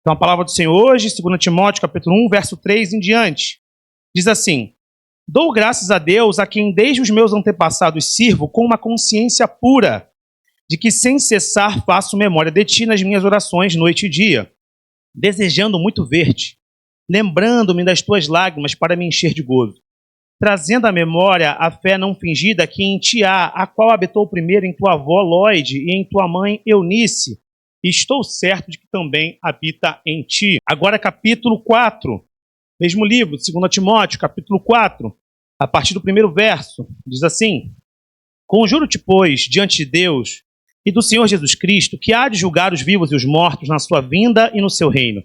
Então a palavra do Senhor hoje, 2 Timóteo, capítulo 1, verso 3 em diante, diz assim: Dou graças a Deus a quem desde os meus antepassados sirvo com uma consciência pura, de que sem cessar faço memória de ti nas minhas orações noite e dia, desejando muito ver-te, lembrando-me das tuas lágrimas para me encher de gozo, trazendo à memória a fé não fingida que em ti há, a qual habitou primeiro em tua avó Lóide e em tua mãe Eunice, e estou certo de que também habita em ti. Agora capítulo 4, mesmo livro, 2 Timóteo, capítulo 4, a partir do primeiro verso, diz assim: Conjuro-te, pois, diante de Deus e do Senhor Jesus Cristo, que há de julgar os vivos e os mortos na sua vinda e no seu reino,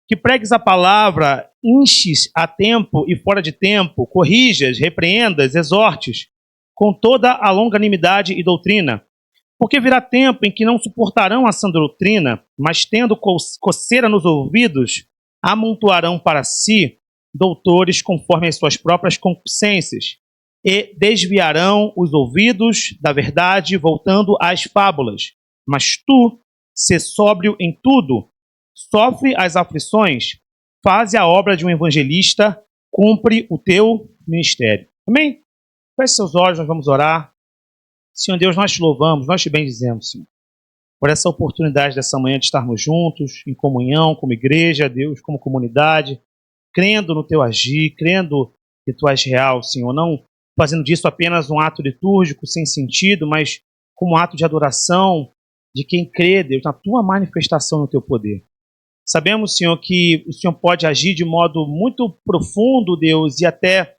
que pregues a palavra, enches a tempo e fora de tempo, corrijas, repreendas, exortes, com toda a longanimidade e doutrina, porque virá tempo em que não suportarão a sã doutrina, mas tendo coceira nos ouvidos, amontoarão para si doutores conforme as suas próprias concupiscências, e desviarão os ouvidos da verdade, voltando às fábulas. Mas tu, sê sóbrio em tudo, sofre as aflições, faze a obra de um evangelista, cumpre o teu ministério. Amém? Feche seus olhos, nós vamos orar. Senhor Deus, nós te louvamos, nós te bendizemos, Senhor, por essa oportunidade dessa manhã de estarmos juntos, em comunhão, como igreja, Deus, como comunidade, crendo no teu agir, crendo que tu és real, Senhor, não fazendo disso apenas um ato litúrgico, sem sentido, mas como um ato de adoração de quem crê, Deus, na tua manifestação no teu poder. Sabemos, Senhor, que o Senhor pode agir de modo muito profundo, Deus, e até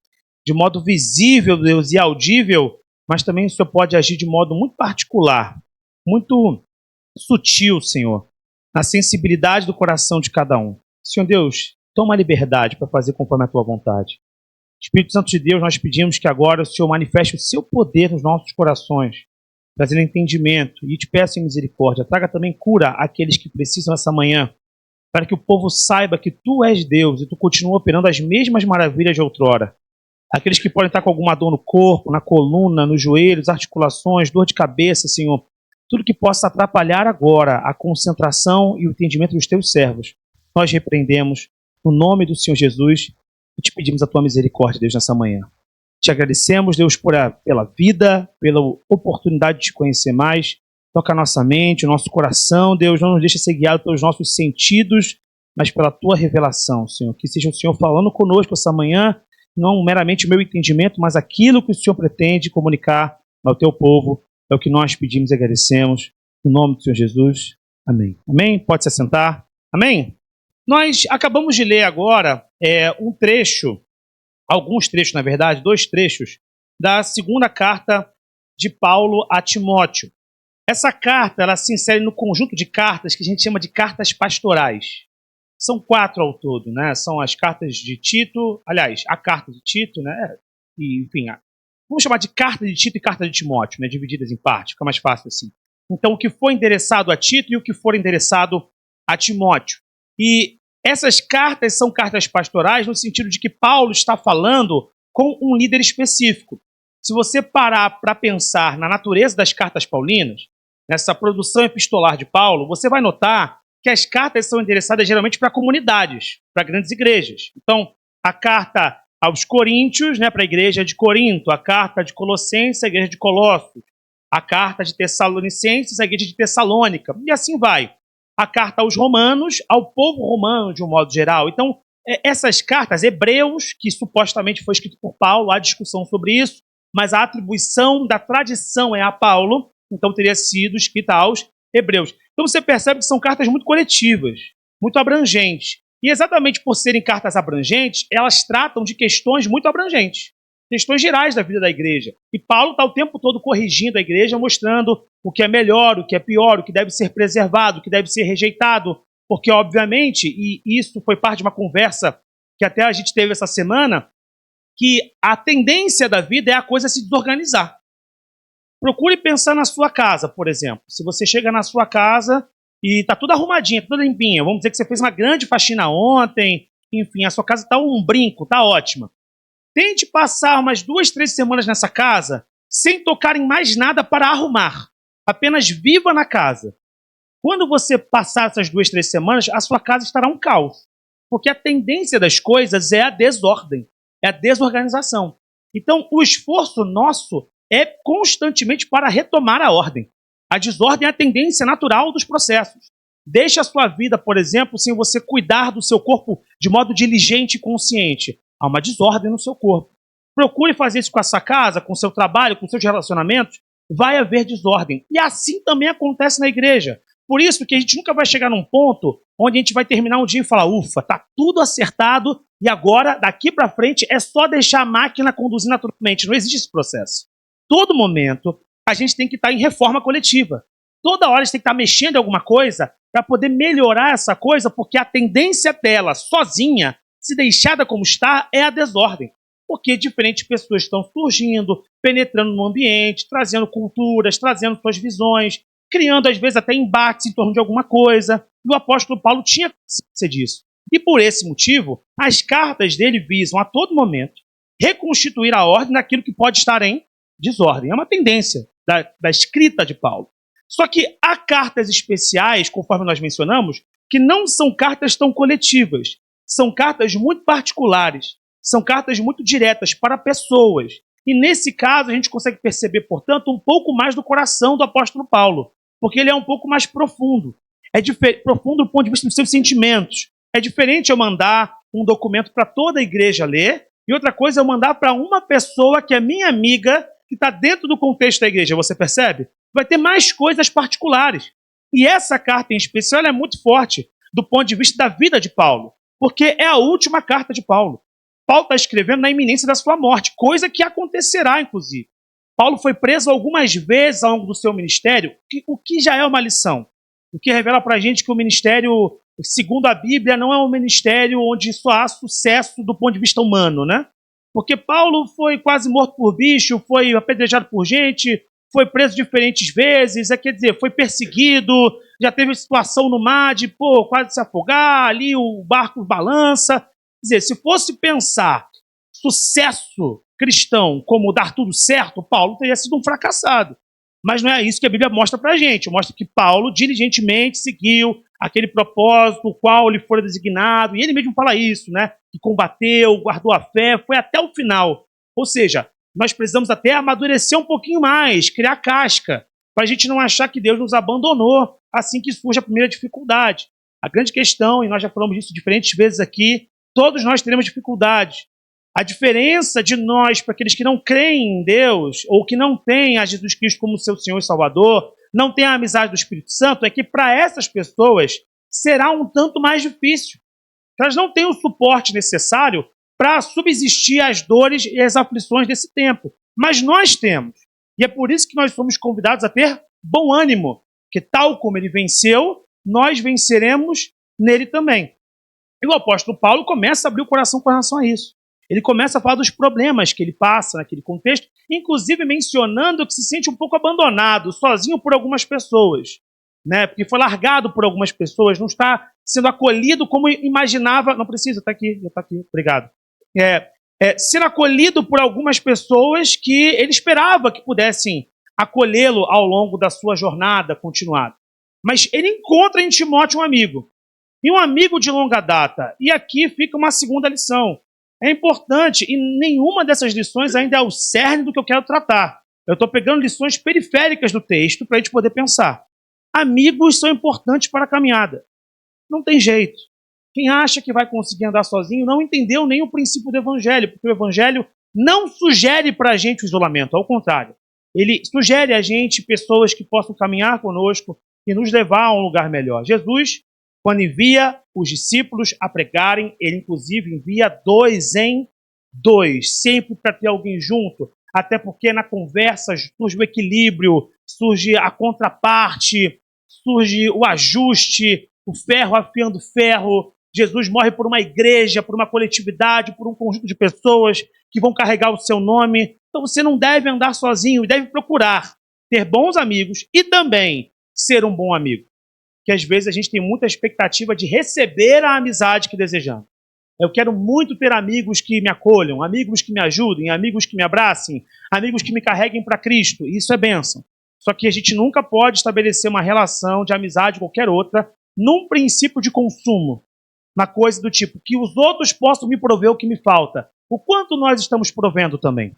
de modo visível, Deus, e audível, mas também o Senhor pode agir de modo muito particular, muito sutil, Senhor, na sensibilidade do coração de cada um. Senhor Deus, toma a liberdade para fazer conforme a tua vontade. Espírito Santo de Deus, nós pedimos que agora o Senhor manifeste o seu poder nos nossos corações, trazendo entendimento, e te peço em misericórdia, traga também cura àqueles que precisam essa manhã, para que o povo saiba que tu és Deus e tu continua operando as mesmas maravilhas de outrora. Aqueles que podem estar com alguma dor no corpo, na coluna, nos joelhos, articulações, dor de cabeça, Senhor, tudo que possa atrapalhar agora a concentração e o entendimento dos teus servos, nós repreendemos no nome do Senhor Jesus e te pedimos a tua misericórdia, Deus, nessa manhã. Te agradecemos, Deus, pela vida, pela oportunidade de te conhecer mais. Toca a nossa mente, o nosso coração, Deus, não nos deixa ser guiado pelos nossos sentidos, mas pela tua revelação, Senhor. Que seja o Senhor falando conosco essa manhã, não meramente o meu entendimento, mas aquilo que o Senhor pretende comunicar ao teu povo. É o que nós pedimos e agradecemos. No nome do Senhor Jesus. Amém. Amém? Pode se assentar. Amém? Nós acabamos de ler agora um trecho, alguns trechos, na verdade, 2 trechos, da segunda carta de Paulo a Timóteo. Essa carta, ela se insere no conjunto de cartas que a gente chama de cartas pastorais. São 4 ao todo, né? São as cartas de Tito, aliás, a carta de Tito, né? E, enfim, vamos chamar de carta de Tito e carta de Timóteo, né? Divididas em partes, fica mais fácil assim. Então, o que foi endereçado a Tito e o que for endereçado a Timóteo. E essas cartas são cartas pastorais no sentido de que Paulo está falando com um líder específico. Se você parar para pensar na natureza das cartas paulinas, nessa produção epistolar de Paulo, você vai notar que as cartas são endereçadas geralmente para comunidades, para grandes igrejas. Então, a carta aos Coríntios, né, para a igreja de Corinto, a carta de Colossenses, a igreja de Colossos, a carta de Tessalonicenses, a igreja de Tessalônica, e assim vai. A carta aos Romanos, ao povo romano de um modo geral. Então, essas cartas, Hebreus, que supostamente foi escrito por Paulo, há discussão sobre isso, mas a atribuição da tradição é a Paulo, então teria sido escrita aos Hebreus. Então você percebe que são cartas muito coletivas, muito abrangentes. E exatamente por serem cartas abrangentes, elas tratam de questões muito abrangentes, questões gerais da vida da igreja. E Paulo está o tempo todo corrigindo a igreja, mostrando o que é melhor, o que é pior, o que deve ser preservado, o que deve ser rejeitado, porque obviamente, e isso foi parte de uma conversa que até a gente teve essa semana, que a tendência da vida é a coisa se desorganizar. Procure pensar na sua casa, por exemplo. Se você chega na sua casa e está tudo arrumadinha, tudo limpinha, vamos dizer que você fez uma grande faxina ontem, enfim, a sua casa está um brinco, está ótima. Tente passar umas 2, 3 semanas nessa casa sem tocar em mais nada para arrumar. Apenas viva na casa. Quando você passar essas 2, 3 semanas, a sua casa estará um caos. Porque a tendência das coisas é a desordem, é a desorganização. Então, o esforço nosso é constantemente para retomar a ordem. A desordem é a tendência natural dos processos. Deixe a sua vida, por exemplo, sem você cuidar do seu corpo de modo diligente e consciente. Há uma desordem no seu corpo. Procure fazer isso com a sua casa, com o seu trabalho, com os seus relacionamentos. Vai haver desordem. E assim também acontece na igreja. Por isso que a gente nunca vai chegar num ponto onde a gente vai terminar um dia e falar, ufa, tá tudo acertado e agora, daqui para frente, é só deixar a máquina conduzir naturalmente. Não existe esse processo. Todo momento, a gente tem que estar em reforma coletiva. Toda hora a gente tem que estar mexendo em alguma coisa para poder melhorar essa coisa, porque a tendência dela, sozinha, se deixada como está, é a desordem. Porque diferentes pessoas estão surgindo, penetrando no ambiente, trazendo culturas, trazendo suas visões, criando, às vezes, até embates em torno de alguma coisa. E o apóstolo Paulo tinha consciência disso. E por esse motivo, as cartas dele visam, a todo momento, reconstituir a ordem daquilo que pode estar em desordem. É uma tendência da escrita de Paulo. Só que há cartas especiais, conforme nós mencionamos, que não são cartas tão coletivas. São cartas muito particulares. São cartas muito diretas para pessoas. E nesse caso, a gente consegue perceber, portanto, um pouco mais do coração do apóstolo Paulo. Porque ele é um pouco mais profundo. É profundo do ponto de vista dos seus sentimentos. É diferente eu mandar um documento para toda a igreja ler, e outra coisa é eu mandar para uma pessoa que é minha amiga, que está dentro do contexto da igreja. Você percebe? Vai ter mais coisas particulares. E essa carta em especial é muito forte do ponto de vista da vida de Paulo. Porque é a última carta de Paulo. Paulo está escrevendo na iminência da sua morte, coisa que acontecerá, inclusive. Paulo foi preso algumas vezes ao longo do seu ministério, o que já é uma lição. O que revela para a gente que o ministério, segundo a Bíblia, não é um ministério onde só há sucesso do ponto de vista humano, né? Porque Paulo foi quase morto por bicho, foi apedrejado por gente, foi preso diferentes vezes, quer dizer, foi perseguido, já teve situação no mar de, quase se afogar, ali o barco balança. Quer dizer, se fosse pensar sucesso cristão como dar tudo certo, Paulo teria sido um fracassado. Mas não é isso que a Bíblia mostra para a gente. Mostra que Paulo diligentemente seguiu aquele propósito, o qual lhe foi designado, e ele mesmo fala isso, né? Que combateu, guardou a fé, foi até o final. Ou seja, nós precisamos até amadurecer um pouquinho mais, criar casca, para a gente não achar que Deus nos abandonou assim que surge a primeira dificuldade. A grande questão, e nós já falamos disso diferentes vezes aqui, todos nós teremos dificuldades. A diferença de nós para aqueles que não creem em Deus, ou que não têm a Jesus Cristo como seu Senhor e Salvador, não têm a amizade do Espírito Santo, é que para essas pessoas será um tanto mais difícil. Elas não têm o suporte necessário para subsistir às dores e às aflições desse tempo. Mas nós temos. E é por isso que nós somos convidados a ter bom ânimo, que tal como ele venceu, nós venceremos nele também. E o apóstolo Paulo começa a abrir o coração com relação a isso. Ele começa a falar dos problemas que ele passa naquele contexto, inclusive mencionando que se sente um pouco abandonado, sozinho por algumas pessoas, né? Porque foi largado por algumas pessoas, não está sendo acolhido como imaginava. Não precisa, está aqui, obrigado. Sendo acolhido por algumas pessoas que ele esperava que pudessem acolhê-lo ao longo da sua jornada continuada. Mas ele encontra em Timóteo um amigo, e um amigo de longa data. E aqui fica uma segunda lição. É importante, e nenhuma dessas lições ainda é o cerne do que eu quero tratar. Eu estou pegando lições periféricas do texto para a gente poder pensar. Amigos são importantes para a caminhada. Não tem jeito. Quem acha que vai conseguir andar sozinho não entendeu nem o princípio do Evangelho, porque o Evangelho não sugere para a gente o isolamento, ao contrário. Ele sugere a gente pessoas que possam caminhar conosco e nos levar a um lugar melhor. Jesus, quando envia os discípulos a pregarem, ele inclusive envia 2 em 2, sempre para ter alguém junto, até porque na conversa surge o equilíbrio, surge a contraparte, surge o ajuste, o ferro afiando ferro. Jesus morre por uma igreja, por uma coletividade, por um conjunto de pessoas que vão carregar o seu nome. Então você não deve andar sozinho, deve procurar ter bons amigos e também ser um bom amigo. Que às vezes a gente tem muita expectativa de receber a amizade que desejamos. Eu quero muito ter amigos que me acolham, amigos que me ajudem, amigos que me abracem, amigos que me carreguem para Cristo. Isso é bênção. Só que a gente nunca pode estabelecer uma relação de amizade ou qualquer outra num princípio de consumo, na coisa do tipo, que os outros possam me prover o que me falta. O quanto nós estamos provendo também.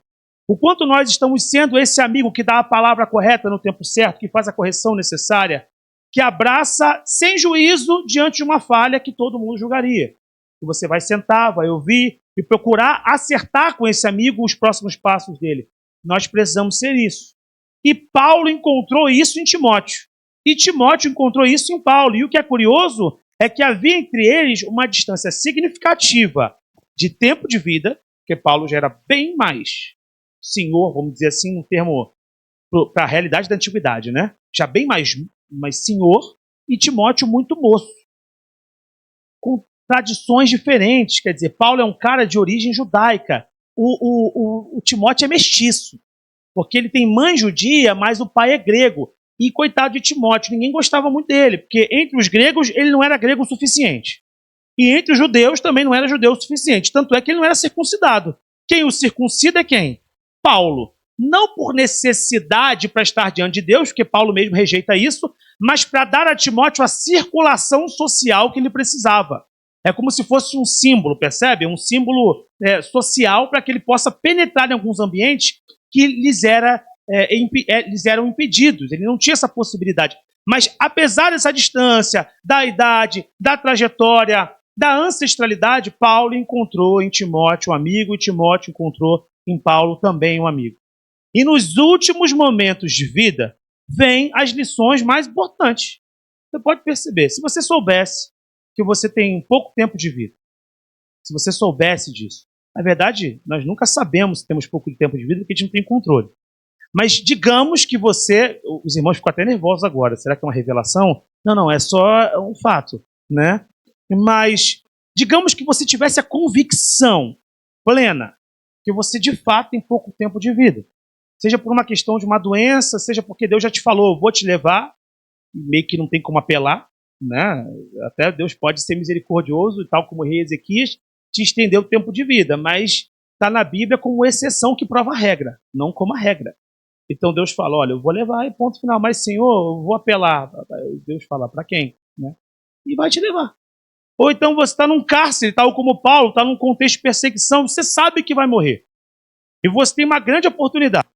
O quanto nós estamos sendo esse amigo que dá a palavra correta no tempo certo, que faz a correção necessária, que abraça sem juízo diante de uma falha que todo mundo julgaria. E você vai sentar, vai ouvir e procurar acertar com esse amigo os próximos passos dele. Nós precisamos ser isso. E Paulo encontrou isso em Timóteo. E Timóteo encontrou isso em Paulo. E o que é curioso é que havia entre eles uma distância significativa de tempo de vida, porque Paulo já era bem mais senhor, vamos dizer assim, um termo para a realidade da antiguidade, né? Já bem mais senhor, e Timóteo muito moço, com tradições diferentes. Quer dizer, Paulo é um cara de origem judaica, o Timóteo é mestiço, porque ele tem mãe judia, mas o pai é grego. E coitado de Timóteo, ninguém gostava muito dele, porque entre os gregos ele não era grego o suficiente. E entre os judeus também não era judeu o suficiente. Tanto é que ele não era circuncidado. Quem o circuncida é quem? Paulo. Não por necessidade para estar diante de Deus, porque Paulo mesmo rejeita isso, mas para dar a Timóteo a circulação social que ele precisava. É como se fosse um símbolo, percebe? Um símbolo social para que ele possa penetrar em alguns ambientes que lhes eram impedidos. Ele não tinha essa possibilidade. Mas apesar dessa distância, da idade, da trajetória, da ancestralidade, Paulo encontrou em Timóteo um amigo e Timóteo encontrou em Paulo também um amigo. E nos últimos momentos de vida, vêm as lições mais importantes. Você pode perceber, se você soubesse que você tem pouco tempo de vida, se você soubesse disso, na verdade, nós nunca sabemos se temos pouco tempo de vida porque a gente não tem controle. Mas digamos que você, os irmãos ficam até nervosos agora, será que é uma revelação? Não, é só um fato, né? Mas digamos que você tivesse a convicção plena que você de fato tem pouco tempo de vida. Seja por uma questão de uma doença, seja porque Deus já te falou, vou te levar, meio que não tem como apelar, né? Até Deus pode ser misericordioso, tal como o rei Ezequias, te estender o tempo de vida, mas está na Bíblia como exceção que prova a regra, não como a regra. Então Deus fala, olha, eu vou levar e ponto final, mas Senhor, eu vou apelar. Deus fala, para quem? Né? E vai te levar. Ou então você está num cárcere, tal como Paulo, está num contexto de perseguição, você sabe que vai morrer. E você tem uma grande oportunidade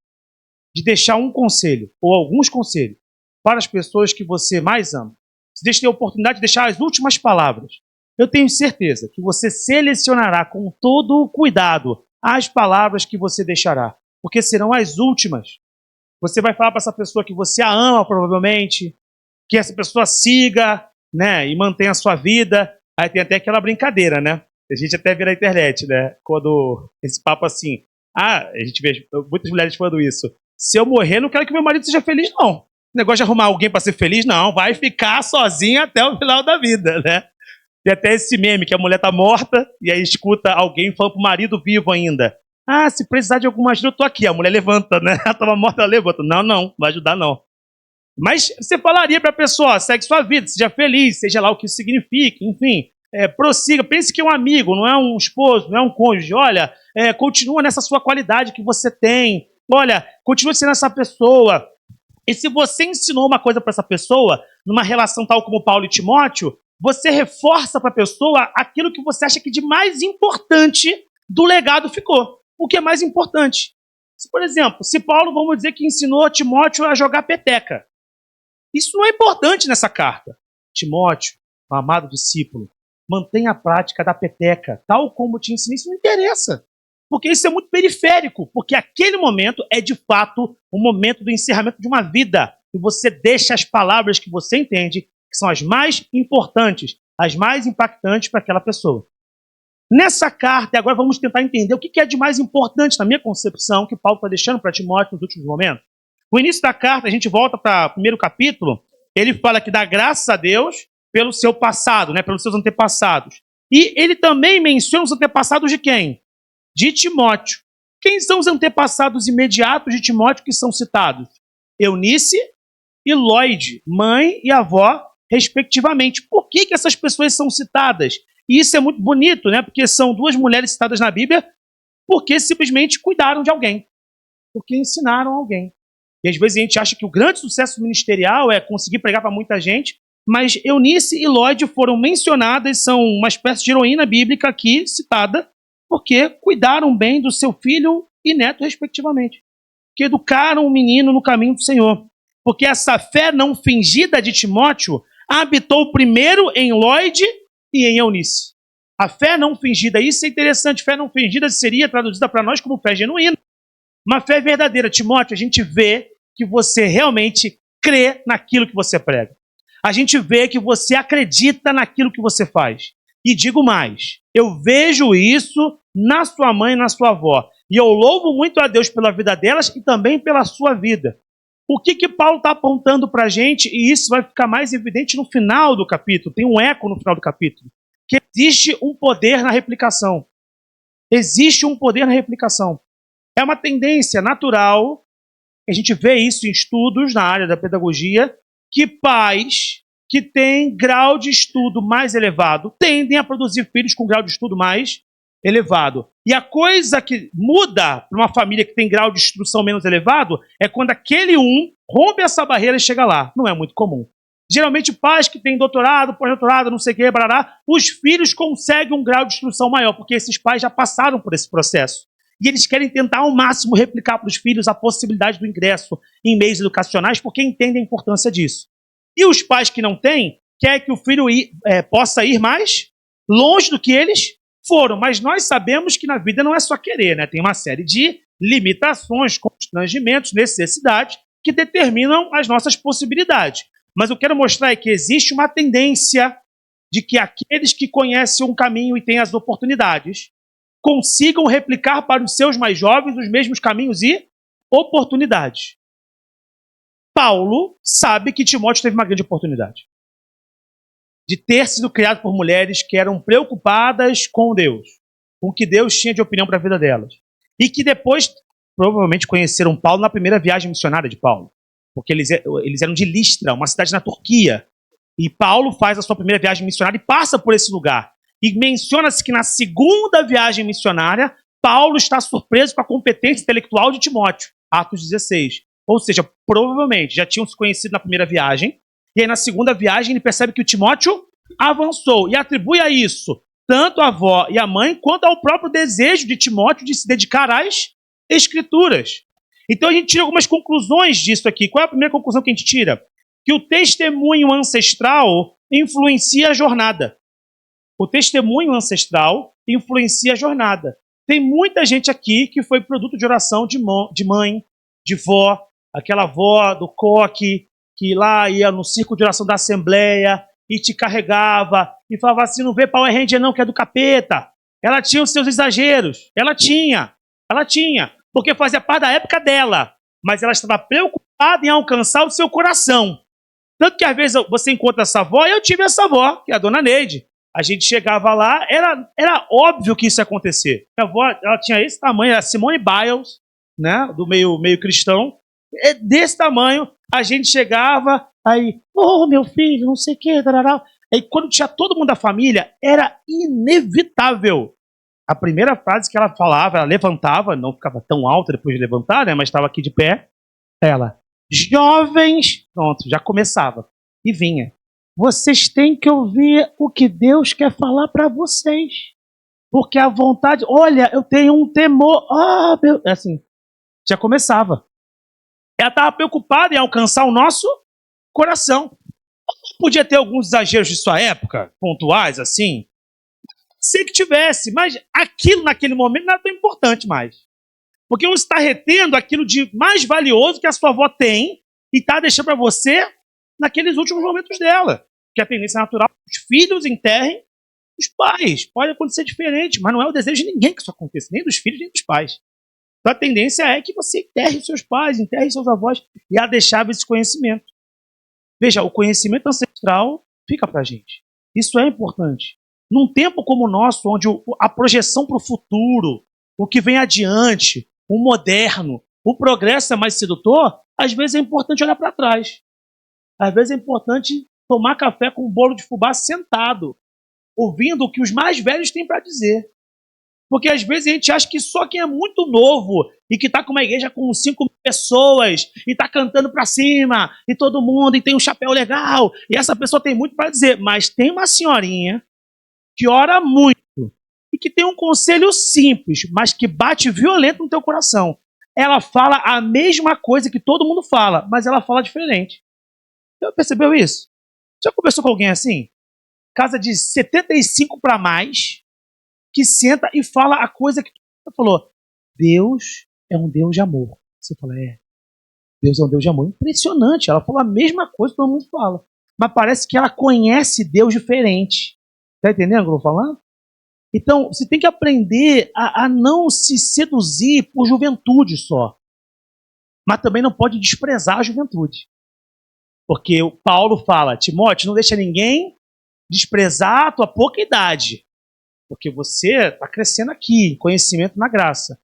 de deixar um conselho, ou alguns conselhos, para as pessoas que você mais ama. Você tem a oportunidade de deixar as últimas palavras. Eu tenho certeza que você selecionará com todo o cuidado as palavras que você deixará, porque serão as últimas. Você vai falar para essa pessoa que você a ama, provavelmente, que essa pessoa siga, né, e mantenha a sua vida. Aí tem até aquela brincadeira, né? A gente até vê na internet, né? Quando esse papo assim, a gente vê muitas mulheres falando isso. Se eu morrer, não quero que meu marido seja feliz, não. O negócio de arrumar alguém para ser feliz, não. Vai ficar sozinha até o final da vida, né? Tem até esse meme que a mulher tá morta e aí escuta alguém falando pro marido vivo ainda. Ah, se precisar de alguma ajuda, eu tô aqui. A mulher levanta, né? Ela tava morta, ela levanta. Não vai ajudar, não. Mas você falaria para a pessoa, segue sua vida, seja feliz, seja lá o que isso signifique, enfim, prossiga, pense que é um amigo, não é um esposo, não é um cônjuge, olha, continua nessa sua qualidade que você tem, olha, continua sendo essa pessoa. E se você ensinou uma coisa para essa pessoa, numa relação tal como Paulo e Timóteo, você reforça para a pessoa aquilo que você acha que de mais importante do legado ficou. O que é mais importante? Por exemplo, se Paulo, vamos dizer que ensinou Timóteo a jogar peteca, isso não é importante nessa carta. Timóteo, um amado discípulo, mantenha a prática da peteca, tal como te ensinei. Isso não interessa, porque isso é muito periférico, porque aquele momento é de fato o momento do encerramento de uma vida, e você deixa as palavras que você entende, que são as mais importantes, as mais impactantes para aquela pessoa. Nessa carta, agora vamos tentar entender o que é de mais importante na minha concepção que Paulo está deixando para Timóteo nos últimos momentos. No início da carta, a gente volta para o primeiro capítulo, ele fala que dá graças a Deus pelo seu passado, né, pelos seus antepassados. E ele também menciona os antepassados de quem? De Timóteo. Quem são os antepassados imediatos de Timóteo que são citados? Eunice e Lóide, mãe e avó, respectivamente. Por que essas pessoas são citadas? E isso é muito bonito, né? Porque são duas mulheres citadas na Bíblia porque simplesmente cuidaram de alguém, porque ensinaram alguém. E às vezes a gente acha que o grande sucesso ministerial é conseguir pregar para muita gente, mas Eunice e Lloyd foram mencionadas, são uma espécie de heroína bíblica aqui citada, porque cuidaram bem do seu filho e neto, respectivamente. Que educaram o menino no caminho do Senhor. Porque essa fé não fingida de Timóteo habitou primeiro em Lloyd e em Eunice. A fé não fingida, isso é interessante, fé não fingida seria traduzida para nós como fé genuína. Uma fé verdadeira. Timóteo, a gente vê que você realmente crê naquilo que você prega. A gente vê que você acredita naquilo que você faz. E digo mais, eu vejo isso na sua mãe e na sua avó. E eu louvo muito a Deus pela vida delas e também pela sua vida. O que Paulo está apontando para a gente, e isso vai ficar mais evidente no final do capítulo, tem um eco no final do capítulo, que existe um poder na replicação. Existe um poder na replicação. É uma tendência natural, a gente vê isso em estudos na área da pedagogia, que pais que têm grau de estudo mais elevado tendem a produzir filhos com grau de estudo mais elevado. E a coisa que muda para uma família que tem grau de instrução menos elevado é quando aquele rompe essa barreira e chega lá. Não é muito comum. Geralmente pais que têm doutorado, pós-doutorado, não sei o que, barará, os filhos conseguem um grau de instrução maior, porque esses pais já passaram por esse processo. E eles querem tentar ao máximo replicar para os filhos a possibilidade do ingresso em meios educacionais, porque entendem a importância disso. E os pais que não têm, querem que o filho possa ir mais longe do que eles foram. Mas nós sabemos que na vida não é só querer, né? Tem uma série de limitações, constrangimentos, necessidades que determinam as nossas possibilidades. Mas eu quero mostrar que existe uma tendência de que aqueles que conhecem um caminho e têm as oportunidades consigam replicar para os seus mais jovens os mesmos caminhos e oportunidades. Paulo sabe que Timóteo teve uma grande oportunidade de ter sido criado por mulheres que eram preocupadas com Deus, com o que Deus tinha de opinião para a vida delas. E que depois, provavelmente, conheceram Paulo na primeira viagem missionária de Paulo. Porque eles eram de Listra, uma cidade na Turquia. E Paulo faz a sua primeira viagem missionária e passa por esse lugar. E menciona-se que na segunda viagem missionária, Paulo está surpreso com a competência intelectual de Timóteo. Atos 16. Ou seja, provavelmente já tinham se conhecido na primeira viagem, e aí na segunda viagem ele percebe que o Timóteo avançou e atribui a isso tanto a avó e a mãe, quanto ao próprio desejo de Timóteo de se dedicar às Escrituras. Então a gente tira algumas conclusões disso aqui. Qual é a primeira conclusão que a gente tira? Que o testemunho ancestral influencia a jornada. O testemunho ancestral influencia a jornada. Tem muita gente aqui que foi produto de oração de mãe, de vó, aquela avó do coque, que lá ia no círculo de oração da Assembleia e te carregava e falava assim, não vê Power Ranger não, que é do capeta. Ela tinha os seus exageros. Ela tinha. Porque fazia parte da época dela. Mas ela estava preocupada em alcançar o seu coração. Tanto que às vezes você encontra essa avó, e eu tive essa avó, que é a dona Neide. A gente chegava lá, era óbvio que isso ia acontecer. A avó, ela tinha esse tamanho, era Simone Biles, né, do meio cristão. Desse tamanho, a gente chegava, aí, meu filho, não sei o que, tarará. Aí quando tinha todo mundo da família, era inevitável. A primeira frase que ela falava, ela levantava, não ficava tão alta depois de levantar, né, mas estava aqui de pé. Ela, jovens, pronto, já começava. E vinha. Vocês têm que ouvir o que Deus quer falar para vocês. Porque a vontade, olha, eu tenho um temor, assim, já começava. Ela estava preocupada em alcançar o nosso coração. Podia ter alguns exageros de sua época, pontuais, assim. Sei que tivesse, mas aquilo naquele momento não era tão importante mais. Porque você está retendo aquilo de mais valioso que a sua avó tem e está deixando para você naqueles últimos momentos dela. Que a tendência natural é que os filhos enterrem os pais. Pode acontecer diferente, mas não é o desejo de ninguém que isso aconteça, nem dos filhos, nem dos pais. Então a tendência é que você enterre seus pais, enterre seus avós, e ela deixava esse conhecimento. Veja, o conhecimento ancestral fica para a gente. Isso é importante. Num tempo como o nosso, onde a projeção para o futuro, o que vem adiante, o moderno, o progresso é mais sedutor, às vezes é importante olhar para trás. Às vezes é importante tomar café com um bolo de fubá sentado, ouvindo o que os mais velhos têm para dizer. Porque às vezes a gente acha que só quem é muito novo e que está com uma igreja com 5 pessoas e está cantando para cima e todo mundo e tem um chapéu legal e essa pessoa tem muito para dizer. Mas tem uma senhorinha que ora muito e que tem um conselho simples, mas que bate violento no teu coração. Ela fala a mesma coisa que todo mundo fala, mas ela fala diferente. Já percebeu isso? Já conversou com alguém assim? Casa de 75 para mais, que senta e fala a coisa que você falou. Deus é um Deus de amor. Você fala, Deus é um Deus de amor. Impressionante, ela falou a mesma coisa que todo mundo fala. Mas parece que ela conhece Deus diferente. Tá entendendo o que eu estou falando? Então, você tem que aprender a não se seduzir por juventude só. Mas também não pode desprezar a juventude. Porque o Paulo fala, Timóteo, não deixa ninguém desprezar a tua pouca idade. Porque você está crescendo aqui, em conhecimento na graça.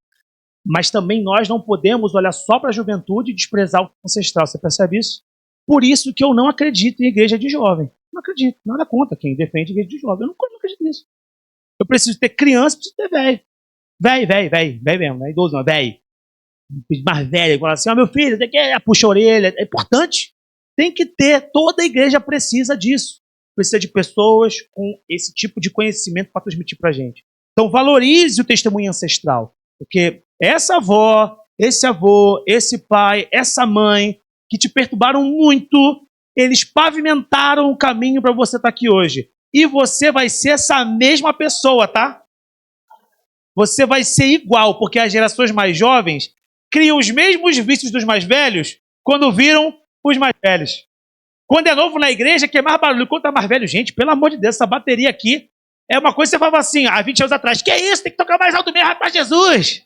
Mas também nós não podemos olhar só para a juventude e desprezar o ancestral. Você percebe isso? Por isso que eu não acredito em igreja de jovem. Não acredito. Nada contra quem defende igreja de jovem. Eu não acredito nisso. Eu preciso ter criança, preciso ter velho. Velho mesmo. Não é idoso, não, velho. Mais velho. Fala assim, meu filho, tem que puxa a orelha. É importante. Tem que ter. Toda igreja precisa disso. Precisa de pessoas com esse tipo de conhecimento para transmitir para a gente. Então, valorize o testemunho ancestral. Porque essa avó, esse avô, esse pai, essa mãe, que te perturbaram muito, eles pavimentaram o caminho para você estar aqui hoje. E você vai ser essa mesma pessoa, tá? Você vai ser igual, porque as gerações mais jovens criam os mesmos vícios dos mais velhos quando viram os mais velhos. Quando é novo na igreja, que é mais barulho. Quando é mais velho, gente, pelo amor de Deus, essa bateria aqui é uma coisa que você falava assim, há 20 anos atrás, que é isso? Tem que tocar mais alto mesmo, para Jesus.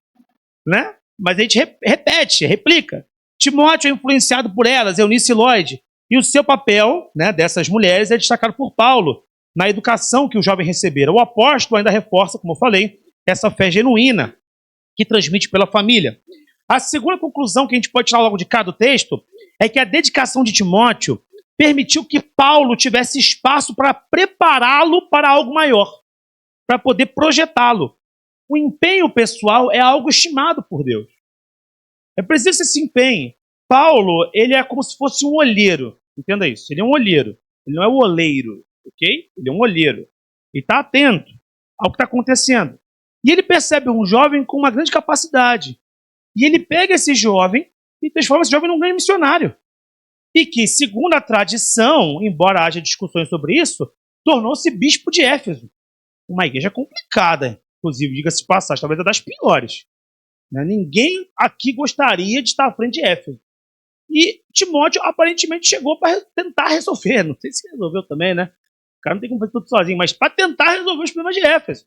Né? Mas a gente repete, replica. Timóteo é influenciado por elas, Eunice e Lloyd. E o seu papel, né, dessas mulheres é destacado por Paulo na educação que o jovem recebera. O apóstolo ainda reforça, como eu falei, essa fé genuína que transmite pela família. A segunda conclusão que a gente pode tirar logo de cá do texto é que a dedicação de Timóteo permitiu que Paulo tivesse espaço para prepará-lo para algo maior, para poder projetá-lo. O empenho pessoal é algo estimado por Deus. É preciso que se empenhe. Paulo, ele é como se fosse um olheiro. Entenda isso. Ele é um olheiro. Ele não é o oleiro, ok? Ele é um olheiro. Ele está atento ao que está acontecendo. E ele percebe um jovem com uma grande capacidade. E ele pega esse jovem e transforma esse jovem num grande missionário. E que, segundo a tradição, embora haja discussões sobre isso, tornou-se bispo de Éfeso. Uma igreja complicada, inclusive, diga-se de passagem, talvez é das piores. Né? Ninguém aqui gostaria de estar à frente de Éfeso. E Timóteo aparentemente chegou para tentar resolver. Não sei se resolveu também, né? O cara não tem como fazer tudo sozinho, mas para tentar resolver os problemas de Éfeso.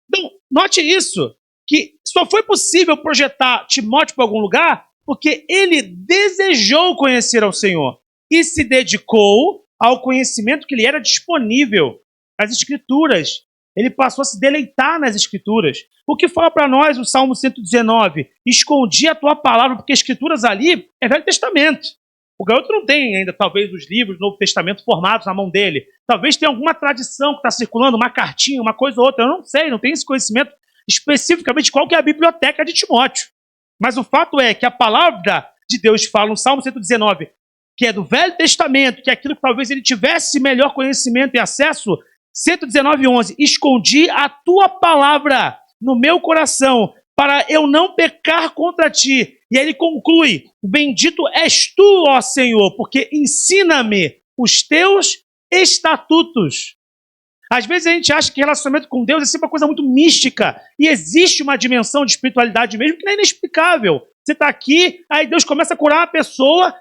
Então, note isso, que só foi possível projetar Timóteo para algum lugar porque ele desejou conhecer ao Senhor e se dedicou ao conhecimento que lhe era disponível, as Escrituras. Ele passou a se deleitar nas Escrituras. O que fala para nós o Salmo 119? Escondi a tua palavra, porque as Escrituras ali é Velho Testamento. O garoto não tem ainda, talvez, os livros do Novo Testamento formados na mão dele. Talvez tenha alguma tradição que está circulando, uma cartinha, uma coisa ou outra. Eu não sei, não tenho esse conhecimento especificamente qual que é a biblioteca de Timóteo. Mas o fato é que a palavra de Deus fala no Salmo 119, que é do Velho Testamento, que é aquilo que talvez ele tivesse melhor conhecimento e acesso. 119:11, escondi a tua palavra no meu coração, para eu não pecar contra ti. E aí ele conclui, bendito és tu, ó Senhor, porque ensina-me os teus estatutos. Às vezes a gente acha que relacionamento com Deus é sempre uma coisa muito mística, e existe uma dimensão de espiritualidade mesmo que não é inexplicável. Você está aqui, aí Deus começa a curar uma pessoa,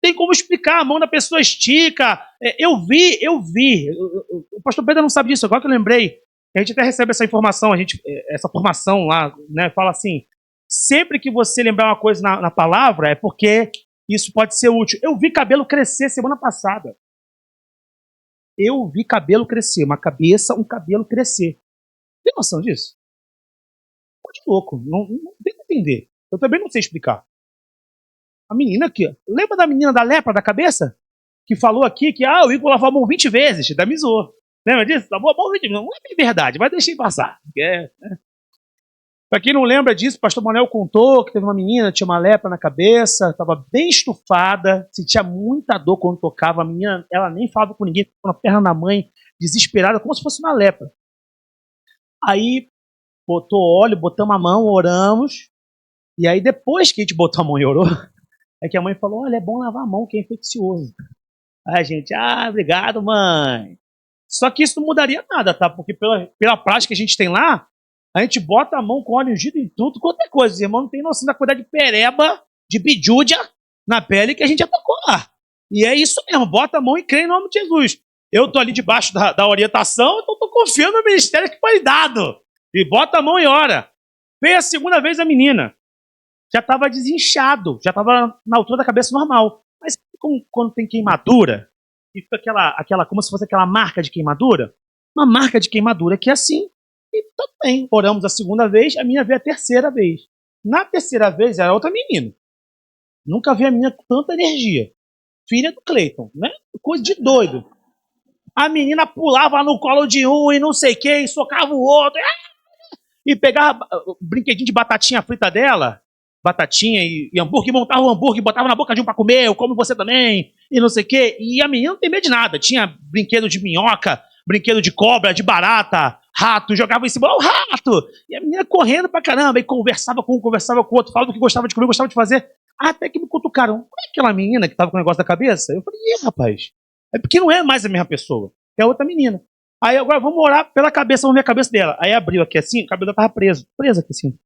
tem como explicar, a mão da pessoa estica. Eu vi. O pastor Pedro não sabe disso, agora que eu lembrei. A gente até recebe essa informação, essa formação lá, né, fala assim, sempre que você lembrar uma coisa na palavra, é porque isso pode ser útil. Eu vi cabelo crescer semana passada. Eu vi cabelo crescer, uma cabeça, um cabelo crescer. Tem noção disso? Pode louco, não tem que entender. Eu também não sei explicar. A menina aqui, lembra da menina da lepra da cabeça? Que falou aqui que o Igor lavou a mão 20 vezes, da me zoou. Lembra disso? Lavou a mão 20 vezes. Não é bem verdade, mas deixei passar. Para quem não lembra disso, o pastor Manuel contou que teve uma menina, tinha uma lepra na cabeça, estava bem estufada, sentia muita dor quando tocava. A menina, ela nem falava com ninguém, ficou na perna da mãe, desesperada, como se fosse uma lepra. Aí botou óleo, botamos a mão, oramos. E aí depois que a gente botou a mão e orou, é que a mãe falou, olha, é bom lavar a mão, que é infeccioso. Aí a gente, obrigado, mãe. Só que isso não mudaria nada, tá? Porque pela prática que a gente tem lá, a gente bota a mão com óleo ungido em tudo, qualquer coisa. Os irmãos não tem noção da quantidade de pereba, de bidúdia na pele que a gente atacou lá. E é isso mesmo, bota a mão e crê em nome de Jesus. Eu tô ali debaixo da orientação, então tô confiando no ministério que foi dado. E bota a mão e ora. Veio a segunda vez a menina. Já estava desinchado, já estava na altura da cabeça normal. Mas quando tem queimadura, e fica aquela, como se fosse aquela marca de queimadura, uma marca de queimadura que é assim. E também, oramos a segunda vez, a menina veio a terceira vez. Na terceira vez, era outra menina. Nunca vi a menina com tanta energia. Filha do Cleiton, né? Coisa de doido. A menina pulava no colo de um e não sei quem, socava o outro. E pegava o brinquedinho de batatinha frita dela, batatinha e hambúrguer, montava o hambúrguer, botava na boca de um pra comer, eu como você também, e não sei o quê. E a menina não tem medo de nada. Tinha brinquedo de minhoca, brinquedo de cobra, de barata, rato, jogava em cima, o rato! E a menina correndo pra caramba, e conversava com um, conversava com o outro, falava do que gostava de comer, gostava de fazer. Até que me cutucaram. Não é aquela menina que tava com o negócio da cabeça? Eu falei, rapaz, é porque não é mais a mesma pessoa, é outra menina. Aí agora vamos orar pela cabeça, vamos ver a cabeça dela. Aí abriu aqui assim, o cabelo dela tava preso aqui assim.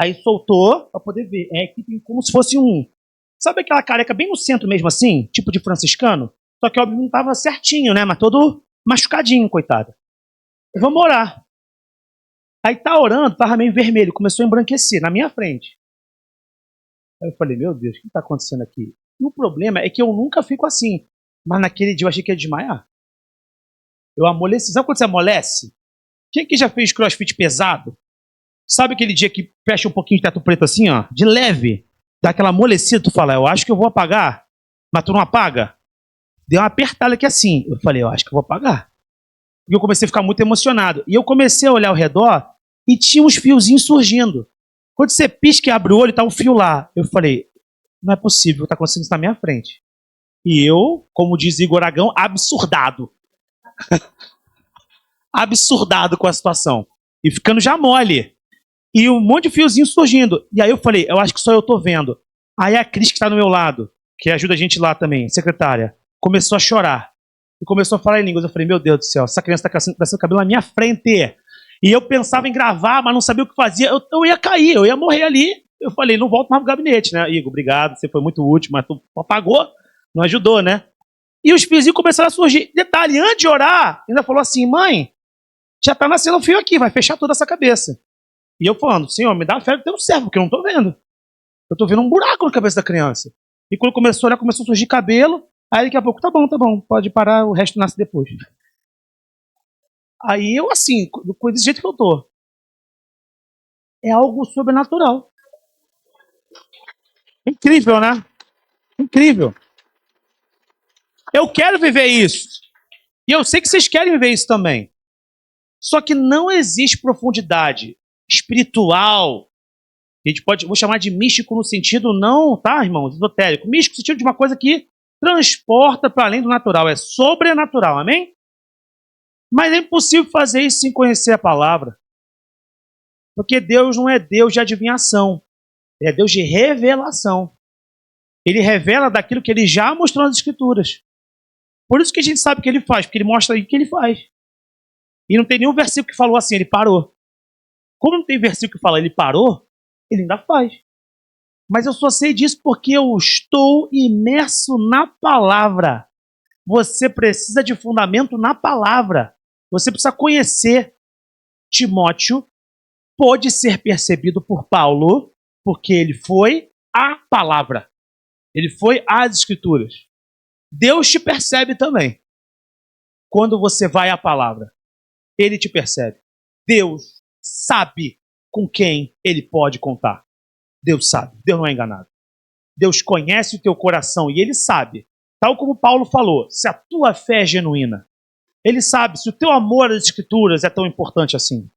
Aí soltou pra poder ver. É que tem como se fosse um... Sabe aquela careca bem no centro mesmo assim? Tipo de franciscano? Só que óbvio não tava certinho, né? Mas todo machucadinho, coitado. Vamos orar. Aí tá orando, tava meio vermelho, começou a embranquecer na minha frente. Aí eu falei, meu Deus, o que tá acontecendo aqui? E o problema é que eu nunca fico assim. Mas naquele dia eu achei que ia desmaiar. Eu amoleci. Sabe quando você amolece? Quem que já fez crossfit pesado? Sabe aquele dia que fecha um pouquinho de teto preto assim, ó? De leve. Dá aquela amolecida, tu fala, eu acho que eu vou apagar. Mas tu não apaga? Deu uma apertada aqui assim. Eu falei, eu acho que eu vou apagar. E eu comecei a ficar muito emocionado. E eu comecei a olhar ao redor e tinha uns fiozinhos surgindo. Quando você pisca e abre o olho, tá um fio lá. Eu falei, não é possível, tá acontecendo isso na minha frente. E eu, como diz Igor Aragão, absurdado. Absurdado com a situação. E ficando já mole. E um monte de fiozinho surgindo. E aí eu falei, eu acho que só eu tô vendo. Aí a Cris, que está do meu lado, que ajuda a gente lá também, secretária, começou a chorar. E começou a falar em línguas. Eu falei, meu Deus do céu, essa criança tá crescendo cabelo na minha frente. E eu pensava em gravar, mas não sabia o que fazia. Eu ia cair, eu ia morrer ali. Eu falei, não volto mais pro gabinete, né? Igor, obrigado, você foi muito útil, mas tu apagou, não ajudou, né? E os fiozinhos começaram a surgir. Detalhe, antes de orar, ainda falou assim, mãe, já tá nascendo um fio aqui, vai fechar toda essa cabeça. E eu falando, Senhor, me dá fé do teu servo, porque eu não tô vendo. Eu tô vendo um buraco na cabeça da criança. E quando começou a olhar, começou a surgir cabelo. Aí daqui a pouco, tá bom, pode parar, o resto nasce depois. Aí eu, assim, desse jeito que eu tô. É algo sobrenatural. Incrível, né? Incrível. Eu quero viver isso. E eu sei que vocês querem viver isso também. Só que não existe profundidade espiritual. A gente pode, vou chamar de místico no sentido não, tá, irmãos? Esotérico. Místico no sentido de uma coisa que transporta para além do natural. É sobrenatural, amém? Mas é impossível fazer isso sem conhecer a palavra. Porque Deus não é Deus de adivinhação. Ele é Deus de revelação. Ele revela daquilo que ele já mostrou nas Escrituras. Por isso que a gente sabe o que ele faz, porque ele mostra aí o que ele faz. E não tem nenhum versículo que falou assim, ele parou. Como não tem versículo que fala ele parou, ele ainda faz. Mas eu só sei disso porque eu estou imerso na palavra. Você precisa de fundamento na palavra. Você precisa conhecer. Timóteo pôde ser percebido por Paulo porque ele foi a palavra. Ele foi às Escrituras. Deus te percebe também. Quando você vai à palavra, ele te percebe. Deus sabe com quem ele pode contar. Deus sabe. Deus não é enganado. Deus conhece o teu coração e ele sabe. Tal como Paulo falou, se a tua fé é genuína. Ele sabe se o teu amor às Escrituras é tão importante assim.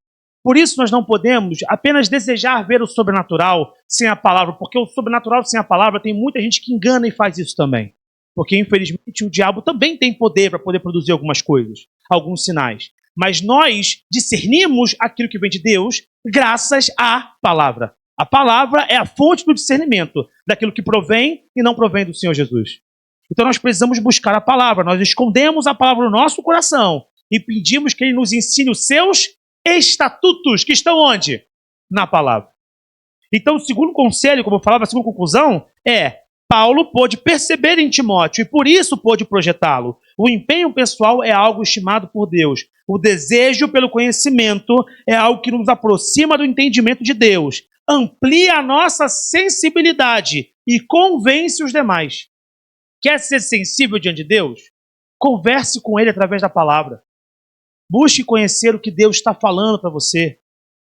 Por isso nós não podemos apenas desejar ver o sobrenatural sem a palavra, porque o sobrenatural sem a palavra tem muita gente que engana e faz isso também. Porque, infelizmente, o diabo também tem poder para poder produzir algumas coisas, alguns sinais. Mas nós discernimos aquilo que vem de Deus graças à palavra. A palavra é a fonte do discernimento daquilo que provém e não provém do Senhor Jesus. Então nós precisamos buscar a palavra. Nós escondemos a palavra no nosso coração e pedimos que Ele nos ensine os seus estatutos, que estão onde? Na palavra. Então, o segundo conselho, como eu falava, a segunda conclusão é: Paulo pôde perceber em Timóteo e por isso pôde projetá-lo. O empenho pessoal é algo estimado por Deus. O desejo pelo conhecimento é algo que nos aproxima do entendimento de Deus, amplia a nossa sensibilidade e convence os demais. Quer ser sensível diante de Deus? Converse com Ele através da palavra. Busque conhecer o que Deus está falando para você.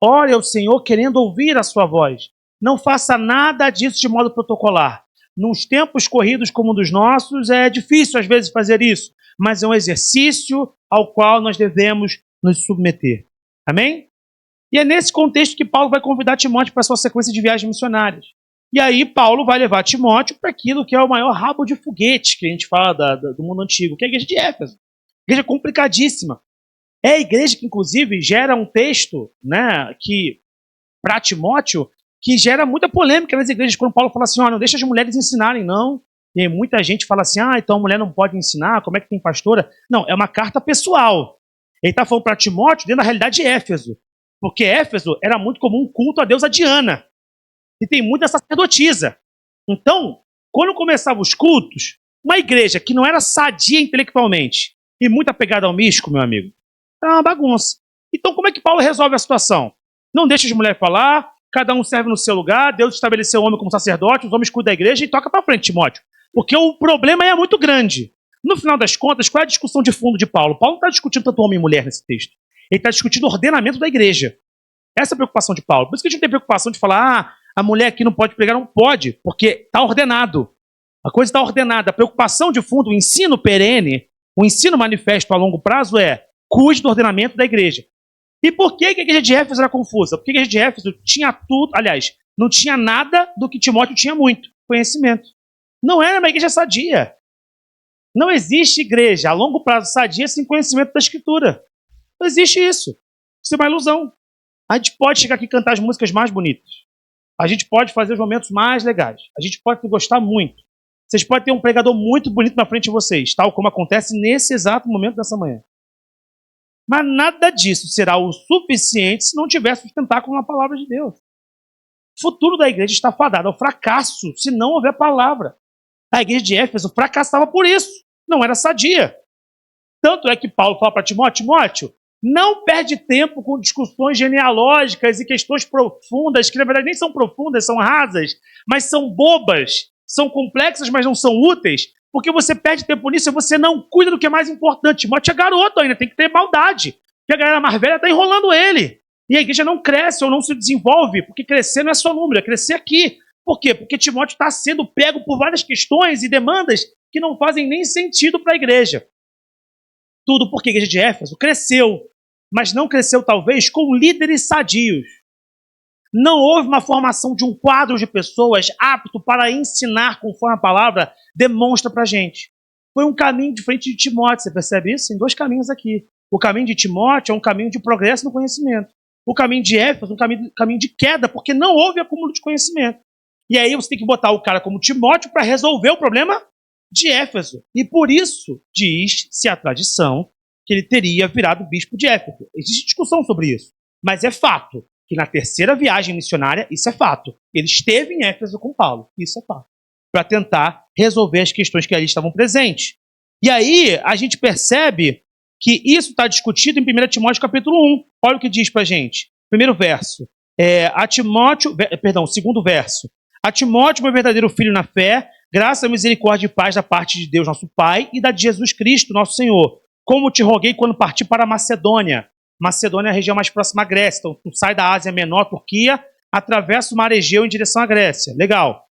Ore ao Senhor querendo ouvir a sua voz. Não faça nada disso de modo protocolar. Nos tempos corridos como um dos nossos, é difícil às vezes fazer isso, mas é um exercício ao qual nós devemos nos submeter. Amém? E é nesse contexto que Paulo vai convidar Timóteo para a sua sequência de viagens missionárias. E aí Paulo vai levar Timóteo para aquilo que é o maior rabo de foguete que a gente fala do mundo antigo, que é a igreja de Éfeso. Igreja complicadíssima. É a igreja que, inclusive, gera um texto, né, que para Timóteo, que gera muita polêmica nas igrejas, quando Paulo fala assim, não deixa as mulheres ensinarem, não. E aí muita gente fala assim, então a mulher não pode ensinar, como é que tem pastora? Não, é uma carta pessoal. Ele está falando para Timóteo dentro da realidade de Éfeso. Porque Éfeso era muito comum um culto à deusa Diana. E tem muita sacerdotisa. Então, quando começavam os cultos, uma igreja que não era sadia intelectualmente e muito apegada ao místico, meu amigo, era uma bagunça. Então, como é que Paulo resolve a situação? Não deixa as mulheres falar, cada um serve no seu lugar, Deus estabeleceu o homem como sacerdote, os homens cuidam da igreja e toca para frente, Timóteo. Porque o problema é muito grande. No final das contas, qual é a discussão de fundo de Paulo? Paulo não está discutindo tanto homem e mulher nesse texto. Ele está discutindo o ordenamento da igreja. Essa é a preocupação de Paulo. Por isso que a gente tem preocupação de falar, a mulher aqui não pode pregar, não pode, porque está ordenado. A coisa está ordenada. A preocupação de fundo, o ensino perene, o ensino manifesto a longo prazo é: cuide do ordenamento da igreja. E por que a igreja de Éfeso era confusa? Porque a igreja de Éfeso tinha tudo, aliás, não tinha nada do que Timóteo tinha muito: conhecimento. Não era uma igreja sadia. Não existe igreja a longo prazo sadia sem conhecimento da Escritura. Não existe isso. Isso é uma ilusão. A gente pode chegar aqui e cantar as músicas mais bonitas. A gente pode fazer os momentos mais legais. A gente pode gostar muito. Vocês podem ter um pregador muito bonito na frente de vocês, tal como acontece nesse exato momento dessa manhã. Mas nada disso será o suficiente se não tiver sustentar com a palavra de Deus. O futuro da igreja está fadado ao fracasso se não houver palavra. A igreja de Éfeso fracassava por isso. Não era sadia. Tanto é que Paulo fala para Timóteo: Timóteo, não perde tempo com discussões genealógicas e questões profundas, que na verdade nem são profundas, são rasas, mas são bobas, são complexas, mas não são úteis, porque você perde tempo nisso e você não cuida do que é mais importante. Timóteo é garoto ainda, tem que ter maldade, porque a galera mais velha está enrolando ele. E a igreja não cresce ou não se desenvolve, porque crescer não é só número, é crescer aqui. Por quê? Porque Timóteo está sendo pego por várias questões e demandas que não fazem nem sentido para a igreja. Tudo porque a igreja de Éfeso cresceu, mas não cresceu talvez com líderes sadios. Não houve uma formação de um quadro de pessoas apto para ensinar conforme a palavra demonstra para a gente. Foi um caminho diferente de Timóteo, você percebe isso? Tem dois caminhos aqui. O caminho de Timóteo é um caminho de progresso no conhecimento. O caminho de Éfeso é um caminho de queda, porque não houve acúmulo de conhecimento. E aí você tem que botar o cara como Timóteo para resolver o problema de Éfeso. E por isso diz-se a tradição que ele teria virado bispo de Éfeso. Existe discussão sobre isso. Mas é fato que na terceira viagem missionária, isso é fato, ele esteve em Éfeso com Paulo. Isso é fato. Para tentar resolver as questões que ali estavam presentes. E aí a gente percebe que isso está discutido em 1 Timóteo capítulo 1. Olha o que diz para a gente. Primeiro verso. Segundo verso. A Timóteo, meu verdadeiro filho na fé, graça, misericórdia e paz da parte de Deus, nosso Pai, e da de Jesus Cristo, nosso Senhor. Como te roguei quando parti para a Macedônia. Macedônia é a região mais próxima à Grécia. Então, tu sai da Ásia Menor, Turquia, atravessa o mar Egeu em direção à Grécia. Legal.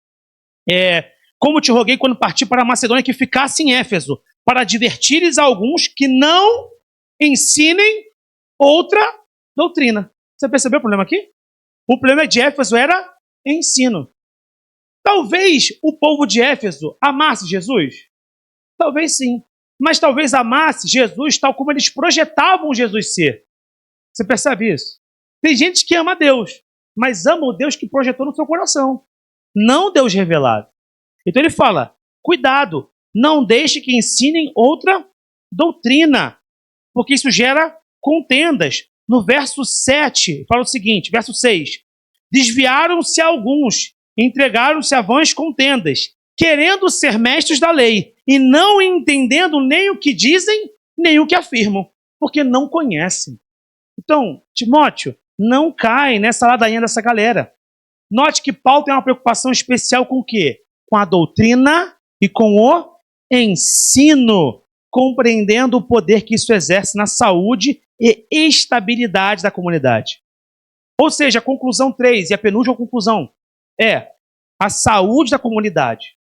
Como te roguei quando parti para a Macedônia que ficasse em Éfeso, para advertires a alguns que não ensinem outra doutrina. Você percebeu o problema aqui? O problema de Éfeso era ensino. Talvez o povo de Éfeso amasse Jesus? Talvez sim. Mas talvez amasse Jesus tal como eles projetavam Jesus ser. Você percebe isso? Tem gente que ama Deus, mas ama o Deus que projetou no seu coração, não Deus revelado. Então ele fala, cuidado, não deixe que ensinem outra doutrina, porque isso gera contendas. No verso 7, fala o seguinte, verso 6, desviaram-se alguns, entregaram-se a vãs contendas, querendo ser mestres da lei, e não entendendo nem o que dizem, nem o que afirmam, porque não conhecem. Então, Timóteo, não cai nessa ladainha dessa galera. Note que Paulo tem uma preocupação especial com o quê? Com a doutrina e com o ensino, compreendendo o poder que isso exerce na saúde e estabilidade da comunidade. Ou seja, a conclusão 3, e a penúltima conclusão, é a saúde da comunidade,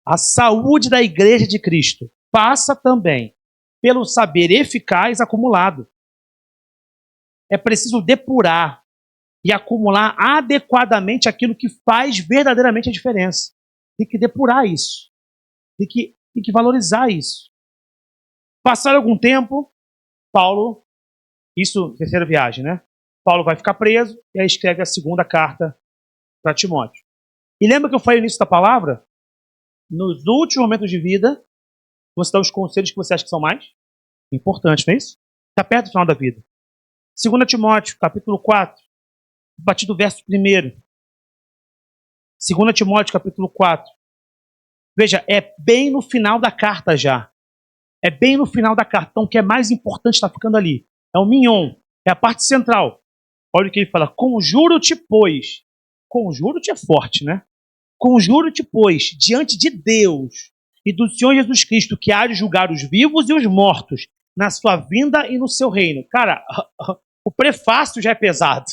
a saúde da igreja de Cristo, passa também pelo saber eficaz acumulado. É preciso depurar e acumular adequadamente aquilo que faz verdadeiramente a diferença. Tem que depurar isso. Tem que valorizar isso. Passado algum tempo, Paulo, isso, terceira viagem, né? Paulo vai ficar preso e aí escreve a segunda carta para Timóteo. E lembra que eu falei no início da palavra? Nos últimos momentos de vida, você dá os conselhos que você acha que são mais importantes, não é isso? Está perto do final da vida. 2 Timóteo, capítulo 4, a partir do verso 1. 2 Timóteo, capítulo 4. Veja, é bem no final da carta já. É bem no final da carta. Então, o que é mais importante está ficando ali. É o mignon, é a parte central. Olha o que ele fala. Conjuro-te, pois. Conjuro-te é forte, né? Conjuro-te, pois, diante de Deus e do Senhor Jesus Cristo, que há de julgar os vivos e os mortos, na sua vinda e no seu reino. Cara, o prefácio já é pesado.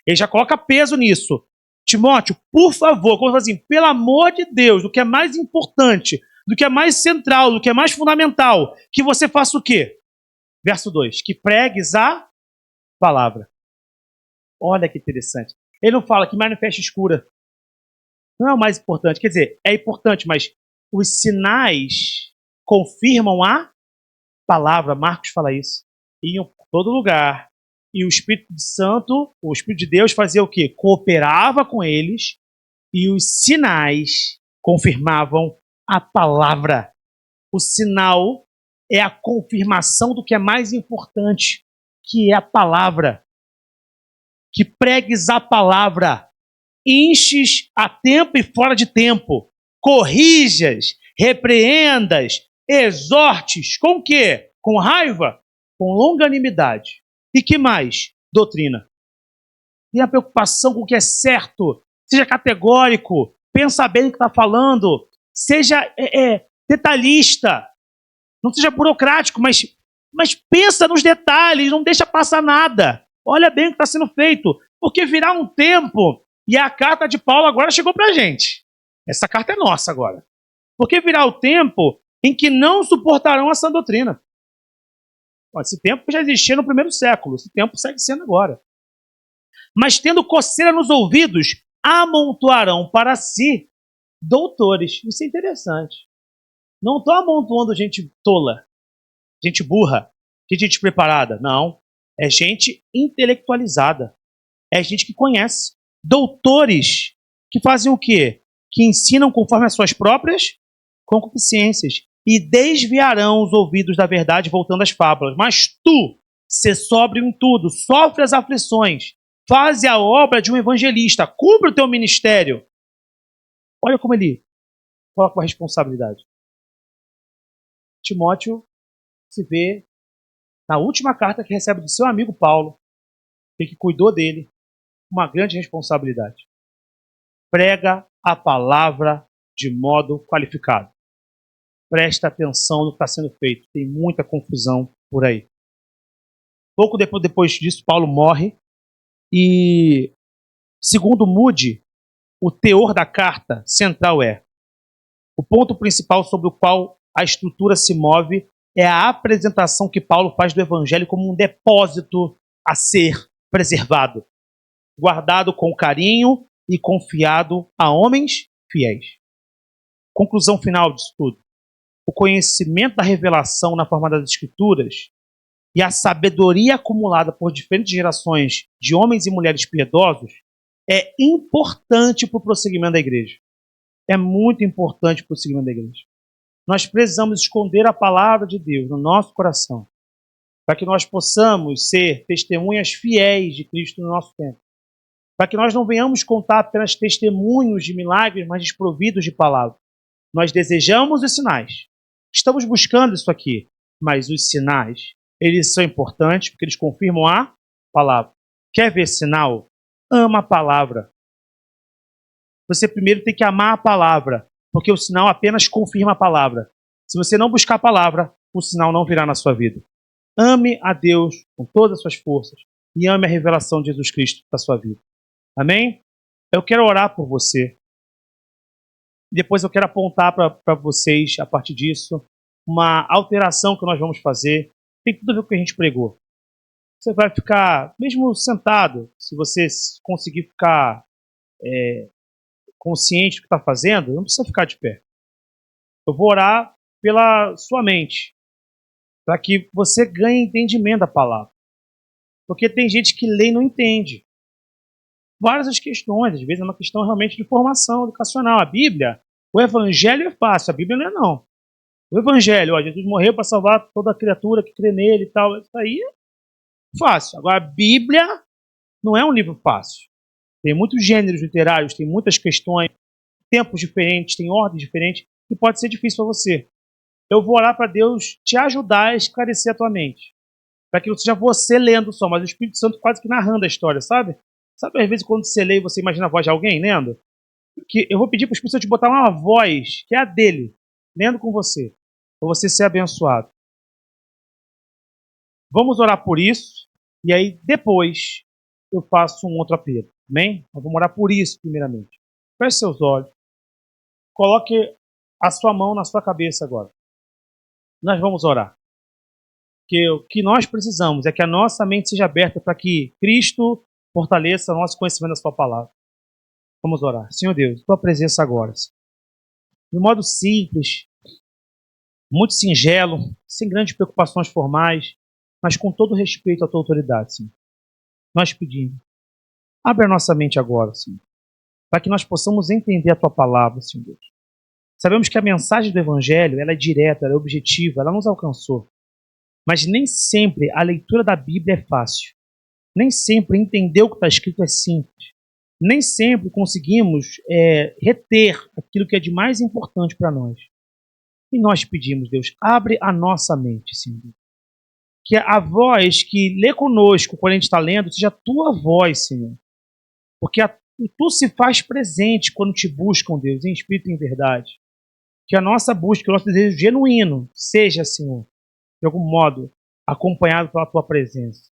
Ele já coloca peso nisso. Timóteo, por favor, como assim, pelo amor de Deus, do que é mais importante, do que é mais central, do que é mais fundamental, que você faça o quê? Verso 2, que pregues a palavra. Olha que interessante. Ele não fala que manifeste escura. Não é o mais importante. Quer dizer, é importante, mas os sinais confirmam a palavra. Marcos fala isso. Iam por todo lugar. E o Espírito Santo, o Espírito de Deus fazia o quê? Cooperava com eles e os sinais confirmavam a palavra. O sinal é a confirmação do que é mais importante, que é a palavra. Que pregues a palavra, enches a tempo e fora de tempo, corrijas, repreendas, exortes, com o quê? Com raiva? Com longanimidade. E que mais? Doutrina. Tenha preocupação com o que é certo, seja categórico, pensa bem no que está falando, seja detalhista, não seja burocrático, mas pensa nos detalhes, não deixa passar nada. Olha bem o que está sendo feito, porque virá um tempo, e a carta de Paulo agora chegou para a gente. Essa carta é nossa agora. Porque virá o tempo em que não suportarão essa doutrina. Esse tempo já existia no primeiro século, esse tempo segue sendo agora. Mas tendo coceira nos ouvidos, amontoarão para si doutores. Isso é interessante. Não estou amontoando gente tola, gente burra, gente despreparada. Não. É gente intelectualizada. É gente que conhece. Doutores que fazem o quê? Que ensinam conforme as suas próprias concupiscências e desviarão os ouvidos da verdade voltando às fábulas. Mas tu, sê sóbrio em tudo, sofre as aflições, faze a obra de um evangelista, cumpre o teu ministério. Olha como ele coloca a responsabilidade. Timóteo se vê na última carta que recebe do seu amigo Paulo, que cuidou dele, uma grande responsabilidade. Prega a palavra de modo qualificado. Presta atenção no que está sendo feito. Tem muita confusão por aí. Pouco depois disso, Paulo morre e, segundo Moody, o teor da carta central é: o ponto principal sobre o qual a estrutura se move é a apresentação que Paulo faz do evangelho como um depósito a ser preservado, guardado com carinho e confiado a homens fiéis. Conclusão final disso tudo. O conhecimento da revelação na forma das Escrituras e a sabedoria acumulada por diferentes gerações de homens e mulheres piedosos é importante para o prosseguimento da igreja. É muito importante para o prosseguimento da igreja. Nós precisamos esconder a palavra de Deus no nosso coração, para que nós possamos ser testemunhas fiéis de Cristo no nosso tempo. Para que nós não venhamos contar apenas testemunhos de milagres, mas desprovidos de palavra. Nós desejamos os sinais. Estamos buscando isso aqui, mas os sinais, eles são importantes porque eles confirmam a palavra. Quer ver sinal? Ama a palavra. Você primeiro tem que amar a palavra, porque o sinal apenas confirma a palavra. Se você não buscar a palavra, o sinal não virá na sua vida. Ame a Deus com todas as suas forças e ame a revelação de Jesus Cristo para a sua vida. Amém? Eu quero orar por você. Depois eu quero apontar para vocês, a partir disso, uma alteração que nós vamos fazer. Tem tudo a ver com o que a gente pregou. Você vai ficar, mesmo sentado, se você conseguir ficar consciente do que está fazendo, não precisa ficar de pé. Eu vou orar pela sua mente, para que você ganhe entendimento da palavra. Porque tem gente que lê e não entende. Várias as questões, às vezes é uma questão realmente de formação educacional. A Bíblia, o Evangelho é fácil, a Bíblia não é não. O Evangelho, Jesus morreu para salvar toda criatura que crê nele e tal, isso aí é fácil. Agora, a Bíblia não é um livro fácil. Tem muitos gêneros literários, tem muitas questões, tempos diferentes, tem ordens diferentes, e pode ser difícil para você. Eu vou orar para Deus te ajudar a esclarecer a tua mente. Para que não seja você lendo só, mas o Espírito Santo quase que narrando a história, sabe? Sabe, às vezes, quando você lê e você imagina a voz de alguém lendo? Que eu vou pedir para o Espírito Santo te botar uma voz, que é a dele, lendo com você, para você ser abençoado. Vamos orar por isso, e aí depois eu faço um outro apelo. Amém? Nós vamos orar por isso, primeiramente. Feche seus olhos. Coloque a sua mão na sua cabeça agora. Nós vamos orar. Porque o que nós precisamos é que a nossa mente seja aberta para que Cristo fortaleça o nosso conhecimento da sua palavra. Vamos orar. Senhor Deus, tua presença agora. De modo simples, muito singelo, sem grandes preocupações formais, mas com todo respeito à tua autoridade, Senhor. Nós pedimos. Abre a nossa mente agora, Senhor, para que nós possamos entender a tua palavra, Senhor Deus. Sabemos que a mensagem do Evangelho ela é direta, ela é objetiva, ela nos alcançou. Mas nem sempre a leitura da Bíblia é fácil. Nem sempre entender o que está escrito é simples. Nem sempre conseguimos reter aquilo que é de mais importante para nós. E nós pedimos, Deus, abre a nossa mente, Senhor. Que a voz que lê conosco quando a gente está lendo seja a tua voz, Senhor. Porque tu se faz presente quando te buscam, Deus, em espírito e em verdade. Que a nossa busca, o nosso desejo genuíno seja, Senhor, de algum modo, acompanhado pela tua presença.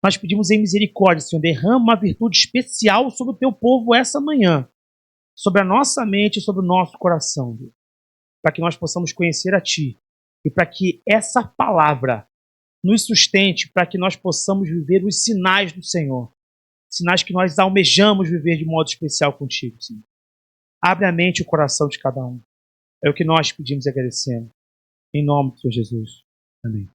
Nós pedimos em misericórdia, Senhor, derrama uma virtude especial sobre o teu povo essa manhã, sobre a nossa mente e sobre o nosso coração, Deus, para que nós possamos conhecer a Ti e para que essa palavra nos sustente, para que nós possamos viver os sinais do Senhor, sinais que nós almejamos viver de modo especial contigo, Senhor. Abre a mente e o coração de cada um. É o que nós pedimos e agradecemos. Em nome do Senhor Jesus. Amém.